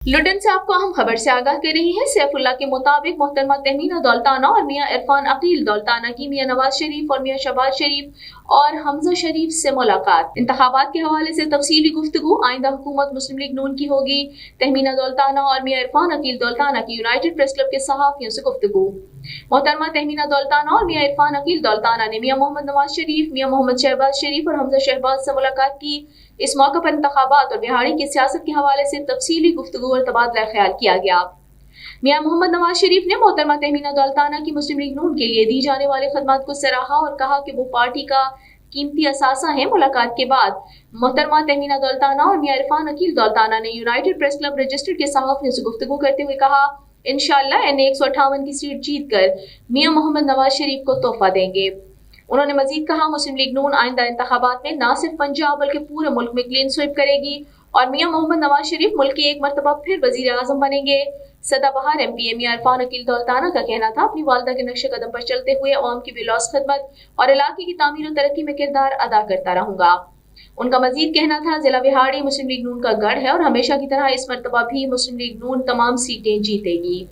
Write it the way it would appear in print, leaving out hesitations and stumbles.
लुटन से आपको अहम खबर से आगाह कर रही है। सैफुल्लाह के मुताबिक मोहतरमा तहमीना दौलताना और मियां इरफान अकील दौलताना की मियां नवाज शरीफ और मियां शहबाज शरीफ और हमजा शरीफ से मुलाकात। इंतखाबात के हवाले से तफसीली गुफ्तगू आइंदा हुकूमत मुस्लिम लीग नून की होगी। तहमीना दौलताना और मियां इरफान अकील दौलताना की यूनाइटेड प्रेस क्लब के सहाफियों से गुफ्तगू। मोहतरमा तहमीना दौलताना और मियां इरफान अकील दौलताना ने मियां मोहम्मद नवाज शरीफ, मियां मोहम्मद शहबाज शरीफ और हमजा शहबाज से मुलाकात की। इस मौके पर इंतखाबात और बिहाड़ी की सियासत के हवाले से तफसीली गुफ्तगू और तबादला ख्याल किया गया। मियां मोहम्मद नवाज शरीफ ने मोहतरमा तहमीना दौलताना की मुस्लिम लीग नून के लिए दी जाने वाले खदमात को सराहा और कहा कि वो पार्टी का कीमती असासा है। मुलाकात के बाद मोहतरमा तहमीना दौलताना और मियां इरफान अकील दौलताना ने यूनाइटेड प्रेस क्लब रजिस्टर के सहाफियों से गुफ्तगू करते हुए कहा, इंशाअल्लाह NA 158 की सीट जीत कर मियां मोहम्मद नवाज शरीफ को तोहफा देंगे। उन्होंने मजीद कहा, मुस्लिम लीग नून आइंदा इंतखाबात में न सिर्फ पंजाब बल्कि पूरे मुल्क में क्लीन स्वीप करेगी और मियां मोहम्मद नवाज शरीफ मुल्क के एक मरतबा फिर वजीर आजम बनेंगे। सदाबहार MPA मियां इरफान अकील दौलताना का कहना था, अपनी वालदा के नक्शे कदम पर चलते हुए अवाम की बेलौस खदमत और इलाके की तामीर और तरक्की में किरदार अदा करता रहूंगा। उनका मजीद कहना था, जिला बिहाड़ी मुस्लिम लीग नून का गढ़ है और हमेशा की तरह इस मरतबा भी मुस्लिम लीग नून तमाम सीटें जीतेगी।